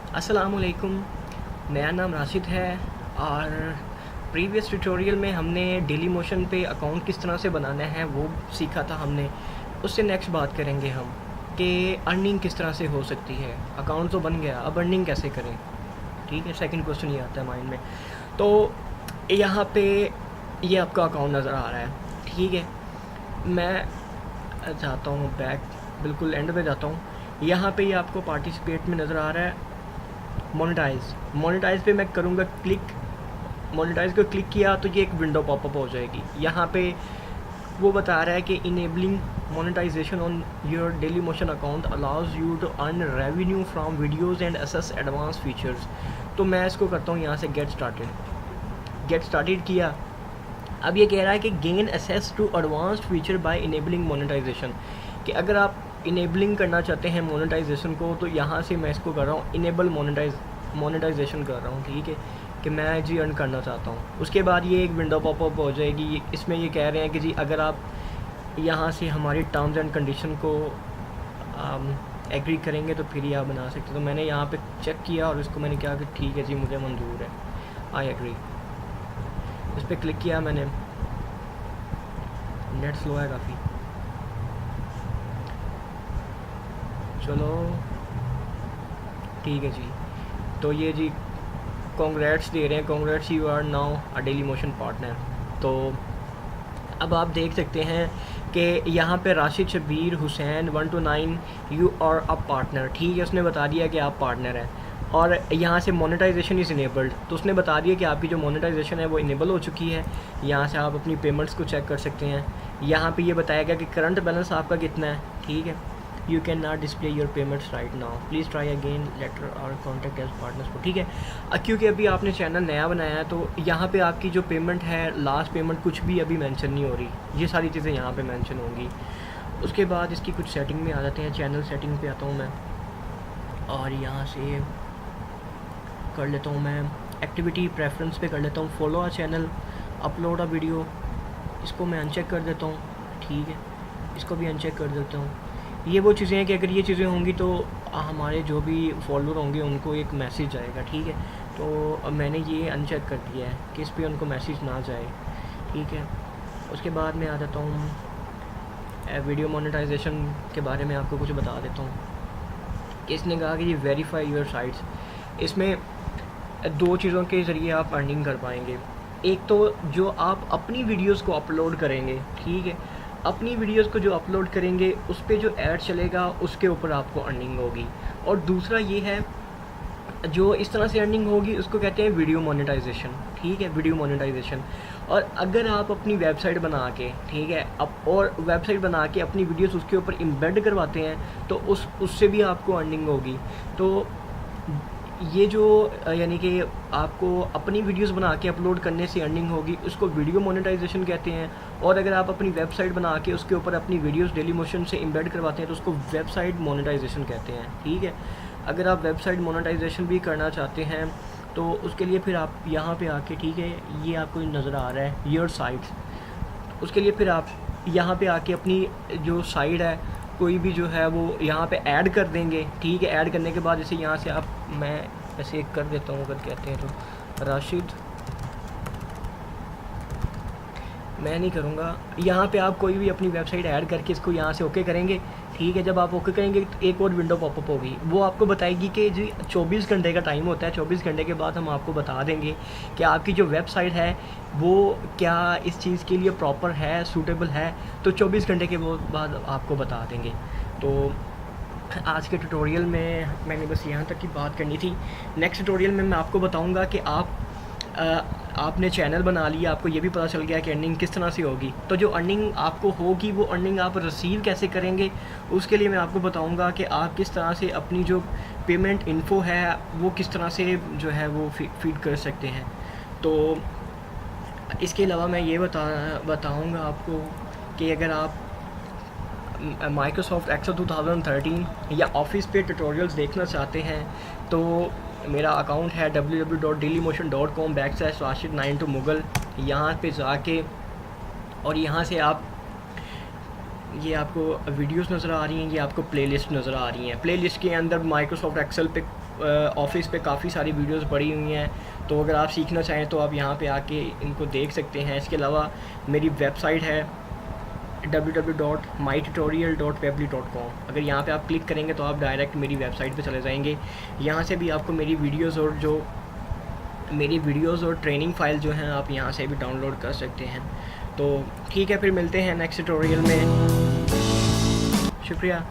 अस्सलामुअलैकुम। मेरा नाम राशिद है और प्रीवियस ट्यूटोरियल में हमने डेली मोशन पे अकाउंट किस तरह से बनाना है वो सीखा था हमने। उससे नेक्स्ट बात करेंगे हम कि अर्निंग किस तरह से हो सकती है। अकाउंट तो बन गया, अब अर्निंग कैसे करें। ठीक है, सेकंड क्वेश्चन ये आता है माइंड में। तो यहाँ पे ये आपका अकाउंट नज़र आ रहा है। ठीक है, मैं जाता हूँ बैक, बिल्कुल एंड पे जाता हूँ। यहाँ पे ये आपको पार्टिसिपेट में नज़र आ रहा है मोनेटाइज पे मैं करूँगा क्लिक। मोनेटाइज को क्लिक किया तो ये एक विंडो पॉपअप हो जाएगी। यहाँ पे वो बता रहा है कि enabling monetization on your Dailymotion account allows you to earn revenue from videos and access advance features. तो मैं इसको करता हूँ यहाँ से गेट स्टार्टेड किया। अब ये कह रहा है कि gain access to advanced feature by enabling monetization, कि अगर आप इनेबलिंग करना चाहते हैं मोनेटाइजेशन को तो यहाँ से मैं इसको कर रहा हूँ इनेबल मोनेटाइजेशन कर रहा हूँ। ठीक है, कि मैं जी अर्न करना चाहता हूँ। उसके बाद ये एक विंडो पॉपअप हो जाएगी। इसमें ये कह रहे हैं कि जी अगर आप यहाँ से हमारी टर्म्स एंड कंडीशन को एग्री करेंगे तो फिर ही आप बना सकते। तो मैंने यहाँ पे चेक किया और इसको मैंने कहा कि ठीक है जी मुझे मंजूर है, आई एग्री। इस पर क्लिक किया मैंने। नेट स्लो है काफ़ी, चलो ठीक है जी। तो ये जी कॉन्ग्रेट्स दे रहे हैं, congrats you are now a Dailymotion partner. तो अब आप देख सकते हैं कि यहाँ पे Rashid Shabir Hussain 1 to 9 you are a partner. ठीक है, उसने बता दिया कि आप पार्टनर हैं। और यहाँ से मोनेटाइजेशन इज़ इनेबल्ड, तो उसने बता दिया कि आपकी जो मोनेटाइजेशन है वो इनेबल हो चुकी है। यहाँ से आप अपनी पेमेंट्स को चेक कर सकते हैं। यहाँ पे ये बताया गया कि करंट बैलेंस आपका कितना है। ठीक है, you can not display your payments right now, please try again later और कॉन्टेक्ट एज पार्टनर्स को। ठीक है, क्योंकि अभी आपने चैनल नया बनाया है तो यहाँ पे आपकी जो पेमेंट है, लास्ट पेमेंट कुछ भी अभी मेंशन नहीं हो रही। ये सारी चीज़ें यहाँ पे मेंशन होंगी। उसके बाद इसकी कुछ सेटिंग में आ जाते हैं। चैनल सेटिंग पे आता हूँ मैं और यहाँ से कर लेता हूँ मैं एक्टिविटी प्रेफरेंस पे कर लेता हूँ follow a channel, upload a video. इसको मैं अनचेक कर देता हूँ। ठीक है, इसको भी अनचेक कर देता हूँ। ये वो चीज़ें हैं कि अगर ये चीज़ें होंगी तो हमारे जो भी फॉलोअर होंगे उनको एक मैसेज आएगा। ठीक है, तो अब मैंने ये अनचेक कर दिया है कि इस पर उनको मैसेज ना जाए। ठीक है, उसके बाद मैं आ जाता हूँ वीडियो मोनेटाइजेशन के बारे में आपको कुछ बता देता हूँ कि इसने कहा कि ये वेरीफाई योर साइट्स। इसमें दो चीज़ों के ज़रिए आप अर्निंग कर पाएंगे। एक तो जो आप अपनी वीडियोस को अपलोड करेंगे। ठीक है, अपनी वीडियोस को जो अपलोड करेंगे उस पर जो ऐड चलेगा उसके ऊपर आपको अर्निंग होगी। और दूसरा ये है जो इस तरह से अर्निंग होगी उसको कहते हैं वीडियो मोनेटाइजेशन। ठीक है, वीडियो मोनेटाइजेशन। और अगर आप अपनी वेबसाइट बना के, ठीक है, और वेबसाइट बना के अपनी वीडियोस उसके ऊपर एम्बेड करवाते हैं तो उससे भी आपको अर्निंग होगी। तो ये जो यानी कि आपको अपनी वीडियोस बना के अपलोड करने से अर्निंग होगी, उसको वीडियो मोनेटाइजेशन कहते हैं। और अगर आप अपनी वेबसाइट बना के उसके ऊपर अपनी वीडियोस डेली मोशन से एम्बेड करवाते हैं तो उसको वेबसाइट मोनेटाइजेशन कहते हैं। ठीक है, अगर आप वेबसाइट मोनेटाइजेशन भी करना चाहते हैं तो उसके लिए फिर आप यहाँ पे आके, ठीक है, ये आपको नज़र आ रहा है योर साइट्स, उसके लिए फिर आप यहाँ पे आके अपनी जो साइट है कोई भी जो है वो यहाँ पे ऐड कर देंगे। ठीक है, ऐड करने के बाद जैसे यहाँ से आप, मैं ऐसे कर देता हूँ अगर कहते हैं तो राशिद, मैं नहीं करूँगा। यहाँ पे आप कोई भी अपनी वेबसाइट ऐड करके इसको यहाँ से ओके करेंगे। ठीक है, जब आप ओके करेंगे तो एक और विंडो पॉपअप होगी, वो आपको बताएगी कि जी 24 घंटे का टाइम होता है। 24 घंटे के बाद हम आपको बता देंगे कि आपकी जो वेबसाइट है वो क्या इस चीज़ के लिए प्रॉपर है, सूटेबल है। तो 24 घंटे के बाद आपको बता देंगे। तो आज के ट्यूटोरियल में मैंने बस यहाँ तक की बात करनी थी। नेक्स्ट ट्यूटोरियल में मैं आपको बताऊँगा कि आपने चैनल बना लिया, आपको ये भी पता चल गया कि अर्निंग किस तरह से होगी। तो जो अर्निंग आपको होगी वो अर्निंग आप रिसीव कैसे करेंगे, उसके लिए मैं आपको बताऊंगा कि आप किस तरह से अपनी जो पेमेंट इन्फो है वो किस तरह से जो है वो फीड कर सकते हैं। तो इसके अलावा मैं ये बताऊंगा आपको कि अगर आप माइक्रोसॉफ्ट एक्सेल 2013 या ऑफिस पे ट्यूटोरियल्स देखना चाहते हैं तो मेरा अकाउंट है www.dailymotion.com/rashid92mughal। यहाँ पे जाके और यहाँ से आप, ये आपको वीडियोस नज़र आ रही हैं, ये आपको प्लेलिस्ट नज़र आ रही हैं। प्लेलिस्ट के अंदर माइक्रोसॉफ्ट एक्सेल पे ऑफिस पे काफ़ी सारी वीडियोस पड़ी हुई हैं, तो अगर आप सीखना चाहें तो आप यहाँ पे आके इनको देख सकते हैं। इसके अलावा मेरी वेबसाइट है www.mytutorial.weebly.com। अगर यहाँ पे आप क्लिक करेंगे तो आप डायरेक्ट मेरी वेबसाइट पे चले जाएंगे। यहाँ से भी आपको मेरी वीडियोज़ और ट्रेनिंग फ़ाइल जो हैं आप यहाँ से भी डाउनलोड कर सकते हैं। तो ठीक है, फिर मिलते हैं नेक्स्ट ट्यूटोरियल में। शुक्रिया।